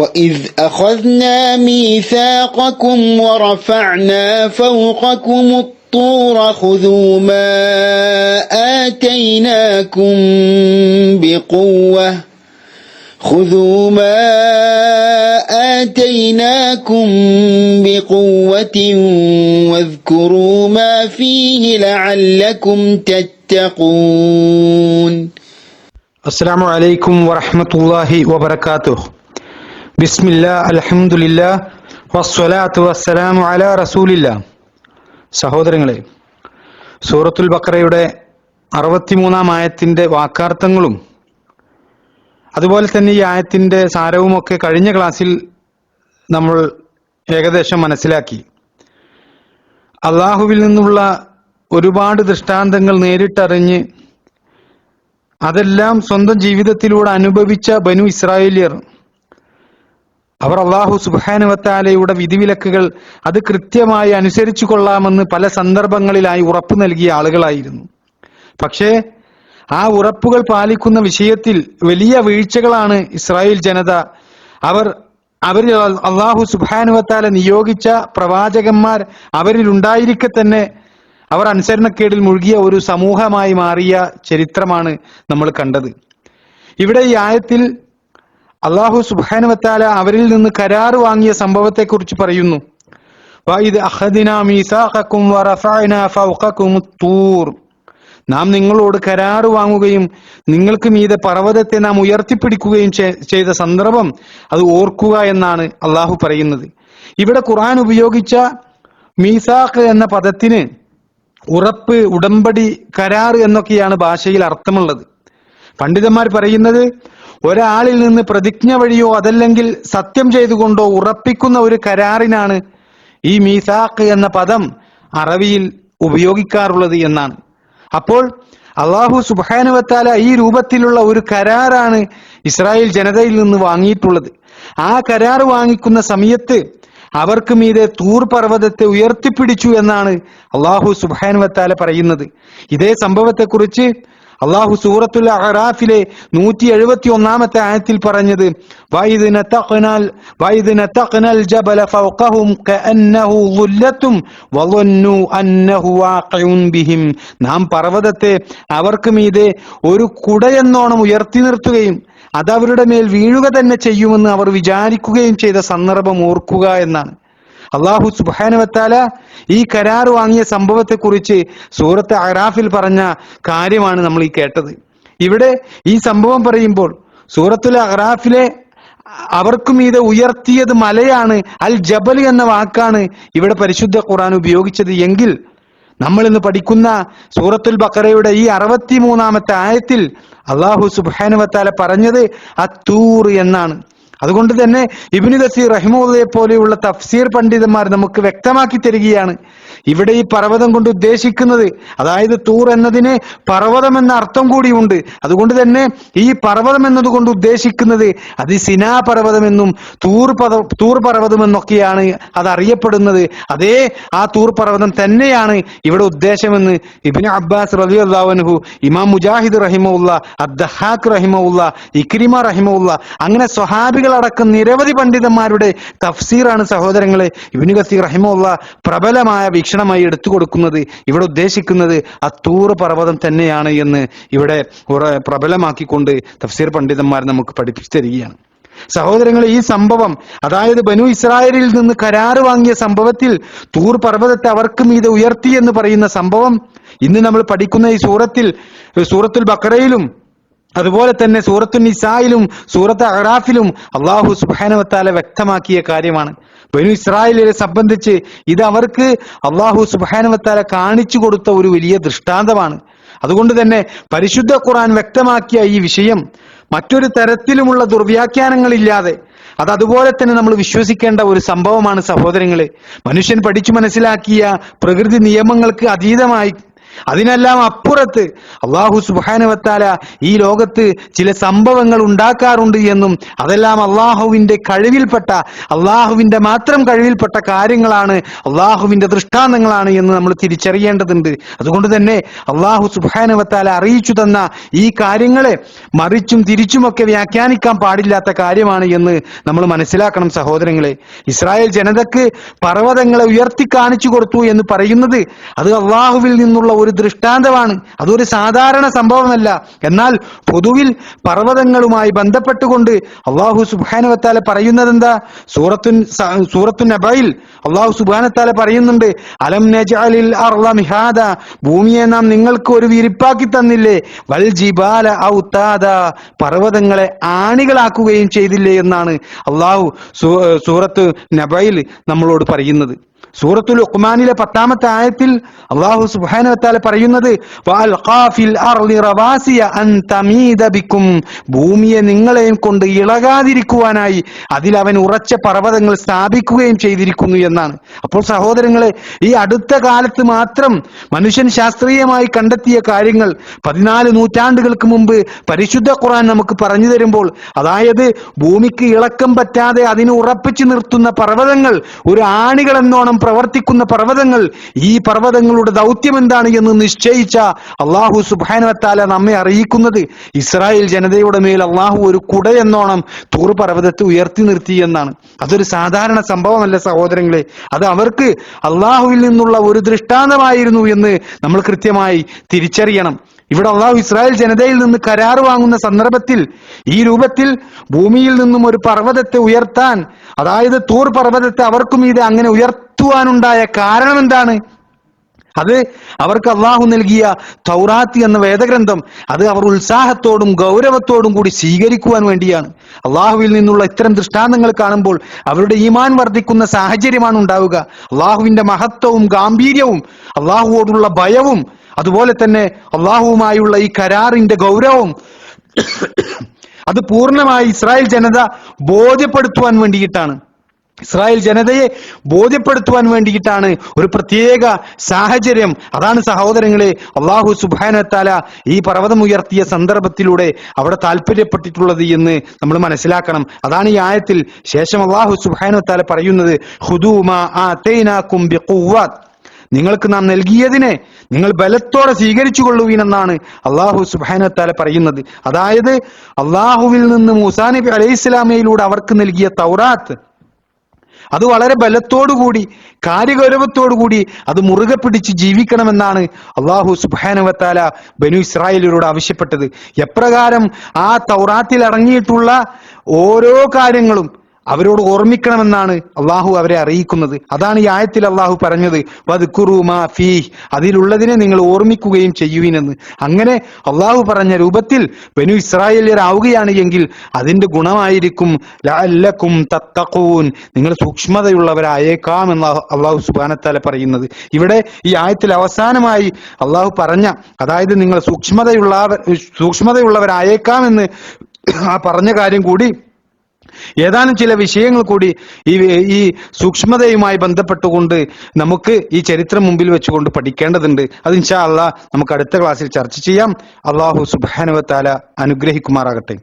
وَإِذْ أَخَذْنَا مِيثَاقَكُمْ وَرَفَعْنَا فَوْقَكُمُ الطُّورَ خُذُوا مَا آتَيْنَاكُمْ بِقُوَّةٍ وَاذْكُرُوا مَا فِيهِ لَعَلَّكُمْ تَتَّقُونَ. അസ്സലാമു അലൈക്കും വറഹ്മത്തുള്ളാഹി വബറകാതുഹു. ബിസ്മില്ലാ അൽഹംദുലില്ലാ വസ്സലാത്തു വസ്സലാമു അലാ റസൂലില്ലാ. സഹോദരങ്ങളെ, സൂറത്തുൽ ബഖറയുടെ 63-ാം ആയത്തിന്റെ വാക്കാർത്ഥങ്ങളും അതുപോലെ തന്നെ ഈ ആയത്തിന്റെ സാരവുമൊക്കെ കഴിഞ്ഞ ക്ലാസ്സിൽ നമ്മൾ ഏകദേശം മനസ്സിലാക്കി. അള്ളാഹുവിൽ നിന്നുള്ള ഒരുപാട് ദൃഷ്ടാന്തങ്ങൾ നേരിട്ടറിഞ്ഞ് അതെല്ലാം സ്വന്തം ജീവിതത്തിലൂടെ അനുഭവിച്ച ബനു ഇസ്രായേലിയർ, അവർ അള്ളാഹു സുബ്ഹാനഹു വ തആലയുടെ വിധിവിലക്കുകൾ അത് കൃത്യമായി അനുസരിച്ചു കൊള്ളാമെന്ന് പല സന്ദർഭങ്ങളിലായി ഉറപ്പു നൽകിയ ആളുകളായിരുന്നു. പക്ഷേ ആ ഉറപ്പുകൾ പാലിക്കുന്ന വിഷയത്തിൽ വലിയ വീഴ്ചകളാണ് ഇസ്രായേൽ ജനത അവർ അള്ളാഹു സുബ്ഹാനഹു വ തആല നിയോഗിച്ച പ്രവാചകന്മാർ അവരിൽ ഉണ്ടായിരിക്കെ തന്നെ അവർ അനുസരണക്കേടിൽ മുഴുകിയ ഒരു സമൂഹമായി മാറിയ ചരിത്രമാണ് നമ്മൾ കണ്ടത്. ഇവിടെ ഈ ആയത്തിൽ അള്ളാഹു സുബ്ഹാനഹു വ തആല അവരിൽ നിന്ന് കരാർ വാങ്ങിയ സംഭവത്തെക്കുറിച്ച് പറയുന്നു. വഇദ് അഖദ്നാ മീസാഖക്കും വറഫഅനാ ഫൗഖകുമുത് തൂർ. നാം നിങ്ങളോട് കരാർ വാങ്ങുകയും നിങ്ങൾക്ക് മീതെ പർവ്വതത്തെ നാം ഉയർത്തിപ്പിടിക്കുകയും ചെയ്ത സന്ദർഭം അത് ഓർക്കുക എന്നാണ് അള്ളാഹു പറയുന്നത്. ഇവിടെ ഖുർആൻ ഉപയോഗിച്ച മീസാഖ് എന്ന പദത്തിന് ഉറപ്പ്, ഉടമ്പടി, കരാർ എന്നൊക്കെയാണ് ഭാഷയിൽ അർത്ഥമുള്ളത്. പണ്ഡിതന്മാർ പറയുന്നത് ഒരാളിൽ നിന്ന് പ്രതിജ്ഞ വഴിയോ അതല്ലെങ്കിൽ സത്യം ചെയ്തുകൊണ്ടോ ഉറപ്പിക്കുന്ന ഒരു കരാറിനാണ് ഈ മീസാഖ് എന്ന പദം അറബിയിൽ ഉപയോഗിക്കാറുള്ളത് എന്നാണ്. അപ്പോൾ അള്ളാഹു സുബ്ഹാനഹു വ തആല ഈ രൂപത്തിലുള്ള ഒരു കരാറാണ് ഇസ്രായേൽ ജനതയിൽ നിന്ന് വാങ്ങിയിട്ടുള്ളത്. ആ കരാർ വാങ്ങിക്കുന്ന സമയത്ത് അവർക്ക് മീതെ തൂർ പർവ്വതത്തെ ഉയർത്തിപ്പിടിച്ചു എന്നാണ് അള്ളാഹു സുബ്ഹാനഹു വ തആല പറയുന്നത്. ഇതേ സംഭവത്തെക്കുറിച്ച് അള്ളാഹു സൂറത്തുൽ അഅറാഫിലെ 171-ാമത്തെ ആയത്തിൽ പറഞ്ഞത് വഇദ് നതഖ്നൽ ജബല ഫൗഖഹും കഅന്നഹു ളുല്ലത്തും വളന്നു അന്നഹു വാഖിഉൻ ബിഹിം. നാം പർവ്വതത്തെ അവർക്ക് മീതെ ഒരു കുടയെന്നോണം ഉയർത്തി നിർത്തുകയും അതവരുടെ മേൽ വീഴുക തന്നെ ചെയ്യുമെന്ന് അവർ വിചാരിക്കുകയും ചെയ്ത സന്ദർഭം ഓർക്കുക എന്നാണ്. അള്ളാഹു സുബ്ഹാനഹു വ തആല ഈ കരാർ വാങ്ങിയ സംഭവത്തെക്കുറിച്ച് സൂറത്ത് അഅറാഫിൽ പറഞ്ഞ കാര്യമാണ് നമ്മൾ ഈ കേട്ടത്. ഇവിടെ ഈ സംഭവം പറയുമ്പോൾ സൂറത്തുൽ അഅറാഫിലെ അവർക്ക് മീതെ ഉയർത്തിയത് മലയാണ്, അൽ ജബൽ എന്ന വാക്കാണ് ഇവിടെ പരിശുദ്ധ ഖുർആൻ ഉപയോഗിച്ചത് എങ്കിൽ നമ്മൾ ഇന്ന് പഠിക്കുന്ന സൂറത്തുൽ ബഖറയുടെ ഈ 63-ാമത്തെ ആയത്തിൽ അള്ളാഹു സുബ്ഹാനഹു വ തആല പറഞ്ഞത് അത്തൂർ എന്നാണ്. അതുകൊണ്ട് തന്നെ ഇബ്നു കസീർ റഹിമഹുള്ളയെ പോലെയുള്ള തഫ്സീർ പണ്ഡിതന്മാർ നമുക്ക് വ്യക്തമാക്കി തരികയാണ് ഇവിടെ ഈ പർവ്വതം കൊണ്ട് ഉദ്ദേശിക്കുന്നത്, അതായത് തൂർ എന്നതിന് പർവ്വതം എന്ന അർത്ഥം കൂടിയുണ്ട്. അതുകൊണ്ട് തന്നെ ഈ പർവ്വതം എന്നതുകൊണ്ട് ഉദ്ദേശിക്കുന്നത് അത് സിനാ പർവ്വതമെന്നും തൂർ പർവ്വതമെന്നൊക്കെയാണ് അത് അറിയപ്പെടുന്നത്. അതേ ആ തൂർ പർവ്വതം തന്നെയാണ് ഇവിടെ ഉദ്ദേശമെന്ന് ഇബ്നു അബ്ബാസ് റളിയല്ലാഹു അൻഹു, ഇമാം മുജാഹിദ് റഹിമഹുള്ള, അദ്ദഹാഖ് റഹിമഹുള്ള, ഇക്രിമ റഹിമഹുള്ള, അങ്ങനെ സ്വഹാബികൾ അടക്കം നിരവധി പണ്ഡിതന്മാരുടെ തഫ്സീറാണ് സഹോദരങ്ങളെ ഇബ്നു കസീർ റഹിമഹുള്ള പ്രബലമായ വീക്ഷണമായി എടുത്തു കൊടുക്കുന്നത്. ഇവിടെ ഉദ്ദേശിക്കുന്നത് അത്തൂർ പർവ്വതം തന്നെയാണ് എന്ന് ഇവിടെ പ്രബലമാക്കിക്കൊണ്ട് തഫ്സീർ പണ്ഡിതന്മാർ നമുക്ക് പഠിപ്പിച്ചു തരികയാണ്. സഹോദരങ്ങളെ, ഈ സംഭവം, അതായത് ബനു ഇസ്രായേലിൽ നിന്ന് കരാർ വാങ്ങിയ സംഭവത്തിൽ തൂർ പർവ്വതത്തെ അവർക്ക് മീതെ ഉയർത്തി എന്ന് പറയുന്ന സംഭവം ഇന്ന് നമ്മൾ പഠിക്കുന്ന ഈ സൂറത്തുൽ ബഖറയിലും അതുപോലെ തന്നെ സൂറത്തുൻ നിസായിലും സൂറത്ത് അഅറാഫിലും അള്ളാഹു സുബ്ഹാനഹു വ തആല വ്യക്തമാക്കിയ കാര്യമാണ്. ബനു ഇസ്രായേലിനെ സംബന്ധിച്ച് ഇത് അവർക്ക് അള്ളാഹു സുബ്ഹാനഹു വ തആല കാണിച്ചു കൊടുത്ത ഒരു വലിയ ദൃഷ്ടാന്തമാണ്. അതുകൊണ്ട് തന്നെ പരിശുദ്ധ ഖുർആൻ വ്യക്തമാക്കിയ ഈ വിഷയം മറ്റൊരു തരത്തിലുമുള്ള ദുർവ്യാഖ്യാനങ്ങളില്ലാതെ അതുപോലെ തന്നെ നമ്മൾ വിശ്വസിക്കേണ്ട ഒരു സംഭവമാണ് സഹോദരങ്ങളെ. മനുഷ്യൻ പഠിച്ചു മനസ്സിലാക്കിയ പ്രകൃതി നിയമങ്ങൾക്ക് അതീതമായി അതിനെല്ലാം അപ്പുറത്ത് അള്ളാഹു സുബ്ഹാനഹു വ തആല ഈ ലോകത്ത് ചില സംഭവങ്ങൾ ഉണ്ടാക്കാറുണ്ട് എന്നും അതെല്ലാം അള്ളാഹുവിന്റെ കഴിവിൽപ്പെട്ട, അള്ളാഹുവിന്റെ മാത്രം കഴിവിൽപ്പെട്ട കാര്യങ്ങളാണ്, അള്ളാഹുവിന്റെ ദൃഷ്ടാന്തങ്ങളാണ് എന്ന് നമ്മൾ തിരിച്ചറിയേണ്ടതുണ്ട്. അതുകൊണ്ട് തന്നെ അള്ളാഹു സുബ്ഹാനഹു വ തആല അറിയിച്ചു തന്ന ഈ കാര്യങ്ങളെ മറിച്ചും തിരിച്ചുമൊക്കെ വ്യാഖ്യാനിക്കാൻ പാടില്ലാത്ത കാര്യമാണ് എന്ന് നമ്മൾ മനസ്സിലാക്കണം സഹോദരങ്ങളെ. ഇസ്രായേൽ ജനതക്ക് പർവ്വതങ്ങളെ ഉയർത്തി കാണിച്ചു കൊടുത്തു എന്ന് പറയുന്നത് അത് അള്ളാഹുവിൽ നിന്നുള്ള ഒരു ദൃഷ്ടാന്തമാണ്. അതൊരു സാധാരണ സംഭവമല്ല. എന്നാൽ പൊതുവിൽ പർവ്വതങ്ങളുമായി ബന്ധപ്പെട്ടുകൊണ്ട് അള്ളാഹു സുബ്ഹാനഹു വ തആല പറയുന്നത് എന്താ? സൂറത്തുൻ നബയിൽ അള്ളാഹു സുബ്ഹാനഹു വ തആല പറയുന്നുണ്ട്, അലം നജ്അലിൽ അർള മിഹാദ, ഭൂമിയെ നാം നിങ്ങൾക്ക് ഒരു വിരിപ്പാക്കി തന്നില്ലേ, വൽ ജിബാല ഔതാദ, പർവ്വതങ്ങളെ ആണികളാക്കുകയും ചെയ്തില്ലേ എന്നാണ് അള്ളാഹു സൂറത്ത് നബയിൽ നമ്മളോട് പറയുന്നത്. സൂറത്തുൽ ലുഖ്മാനിലെ 10-ാമത്തെ ആയത്തിൽ അല്ലാഹു സുബ്ഹാനഹു വ തആല പറയുന്നത് വഅൽഖാ ഫിൽ അർളി റവാസിയ അൻ തമീദ ബിക്കും, ഭൂമിയെ നിങ്ങളെയും കൊണ്ട് ഇളകാതിരിക്കുവാനായി അതിൽ അവൻ ഉറച്ച പർവ്വതങ്ങൾ സ്ഥാപിക്കുകയും ചെയ്തിരിക്കുന്നു എന്നാണ്. അപ്പോൾ സഹോദരങ്ങളെ, ഈ അടുത്ത കാലത്ത് മാത്രം മനുഷ്യൻ ശാസ്ത്രീയമായി കണ്ടെത്തിയ കാര്യങ്ങൾ 14 നൂറ്റാണ്ടുകൾക്ക് മുമ്പ് പരിശുദ്ധ ഖുർആൻ നമുക്ക് പറഞ്ഞു തരുമ്പോൾ, അതായത് ഭൂമിക്ക് ഇളക്കം പറ്റാതെ അതിനെ ഉറപ്പിച്ചു നിർത്തുന്ന പർവ്വതങ്ങൾ, ഒരു ആണികൾ എന്നോണം പ്രവർത്തിക്കുന്ന പർവ്വതങ്ങൾ, ഈ പർവ്വതങ്ങളുടെ ദൗത്യം എന്താണ് എന്ന് നിശ്ചയിച്ച അള്ളാഹു സുബ്ഹാനഹു വ തആല നമ്മെ അറിയിക്കുന്നത് ഇസ്രായേൽ ജനതയുടെ മേൽ അള്ളാഹു ഒരു കുടയെന്നോണം തൂർ പർവ്വതത്തെ ഉയർത്തി നിർത്തി എന്നാണ്. അതൊരു സാധാരണ സംഭവമല്ല സഹോദരങ്ങളെ. അത് അവർക്ക് അള്ളാഹുവിൽ നിന്നുള്ള ഒരു ദൃഷ്ടാന്തമായിരുന്നു എന്ന് നമ്മൾ കൃത്യമായി തിരിച്ചറിയണം. ഇവിടെ അള്ളാഹു ഇസ്രായേൽ ജനതയിൽ നിന്ന് കരാർ വാങ്ങുന്ന സന്ദർഭത്തിൽ ഈ രൂപത്തിൽ ഭൂമിയിൽ നിന്നും ഒരു പർവ്വതത്തെ ഉയർത്താൻ, അതായത് തൂർ പർവ്വതത്തെ അവർക്കും ഇത് അങ്ങനെ ഉയർത്തുവാനുണ്ടായ കാരണം എന്താണ്? അത് അവർക്ക് അള്ളാഹു നൽകിയ തൗറാത്ത് എന്ന വേദഗ്രന്ഥം അത് അവർ ഉത്സാഹത്തോടും ഗൗരവത്തോടും കൂടി സ്വീകരിക്കുവാൻ വേണ്ടിയാണ്. അള്ളാഹുവിൽ നിന്നുള്ള ഇത്തരം ദൃഷ്ടാന്തങ്ങൾ കാണുമ്പോൾ അവരുടെ ഈമാൻ വർദ്ധിക്കുന്ന സാഹചര്യമാണ് ഉണ്ടാവുക. അള്ളാഹുവിന്റെ മഹത്വവും ഗാംഭീര്യവും അള്ളാഹുവോടുള്ള ഭയവും അതുപോലെ തന്നെ അള്ളാഹുവുമായുള്ള ഈ കരാറിന്റെ ഗൗരവവും അത് പൂർണ്ണമായി ഇസ്രായേൽ ജനത ബോധ്യപ്പെടുത്തുവാൻ വേണ്ടിയിട്ടാണ്. ഇസ്രായേൽ ജനതയെ ബോധ്യപ്പെടുത്തുവാൻ വേണ്ടിയിട്ടാണ് ഒരു പ്രത്യേക സാഹചര്യം. അതാണ് സഹോദരങ്ങളെ അള്ളാഹു സുബ്ഹാനഹു വ തആല ഈ പർവ്വതം ഉയർത്തിയ സന്ദർഭത്തിലൂടെ അവിടെ താല്പര്യപ്പെട്ടിട്ടുള്ളത് എന്ന് നമ്മൾ മനസ്സിലാക്കണം. അതാണ് ഈ ആയത്തിൽ ശേഷം അള്ളാഹു സുബ്ഹാനഹു വ തആല പറയുന്നത്, ഖുദൂ മാ ആതൈനാകും ബിഖുവ്വത്ത്, നിങ്ങൾക്ക് നാം നൽകിയതിനെ നിങ്ങൾ ബലത്തോടെ സ്വീകരിച്ചു കൊള്ളുവീനെന്നാണ് അള്ളാഹു സുബ്ഹാനഹു വ തആല പറയുന്നത്. അതായത് അള്ളാഹുവിൽ നിന്ന് മൂസാ നബി അലൈഹിസ്സലാമയിലൂടെ അവർക്ക് നൽകിയ തൗറാത്ത് അത് വളരെ ബലത്തോടുകൂടി കാര്യഗൗരവത്തോടുകൂടി അത് മുറുകെ പിടിച്ച് ജീവിക്കണമെന്നാണ് അള്ളാഹു സുബ്ഹാനഹു വ തആല ബനു ഇസ്രായേലിനോട് ആവശ്യപ്പെട്ടത്. എപ്രകാരം ആ തൗറാത്തിൽ അടങ്ങിയിട്ടുള്ള ഓരോ കാര്യങ്ങളും അവരോട് ഓർമ്മിക്കണമെന്നാണ് അള്ളാഹു അവരെ അറിയിക്കുന്നത്. അതാണ് ഈ ആയത്തിൽ അള്ളാഹു പറഞ്ഞത് വദ്കുറൂ മാ ഫീഹ്, അതിലുള്ളതിനെ നിങ്ങൾ ഓർമ്മിക്കുകയും ചെയ്യുവിനെന്ന്. അങ്ങനെ അള്ളാഹു പറഞ്ഞ രൂപത്തിൽ ബനു ഇസ്രായേലിയരാവുകയാണ് എങ്കിൽ അതിന്റെ ഗുണമായിരിക്കും ലഅല്ലക്കും തത്തഖൂൻ, നിങ്ങൾ സൂക്ഷ്മതയുള്ളവരായേക്കാം എന്ന് അള്ളാഹു സുബ്ഹാനഹു വ തആല പറയുന്നത്. ഇവിടെ ഈ ആയത്തിൽ അവസാനമായി അള്ളാഹു പറഞ്ഞ, അതായത് നിങ്ങൾ സൂക്ഷ്മതയുള്ളവരായേക്കാം എന്ന് ആ പറഞ്ഞ കാര്യം കൂടി ഏതാനും ചില വിഷയങ്ങൾ കൂടി ഈ സൂക്ഷ്മതയുമായി ബന്ധപ്പെട്ടുകൊണ്ട് നമുക്ക് ഈ ചരിത്രം മുമ്പിൽ വെച്ചുകൊണ്ട് പഠിക്കേണ്ടതുണ്ട്. അത് ഇൻഷാ അല്ലാഹ് നമുക്ക് അടുത്ത ക്ലാസ്സിൽ ചർച്ച ചെയ്യാം. അള്ളാഹു സുബ്ഹാനഹു വ തആല അനുഗ്രഹിക്കുമാറാകട്ടെ.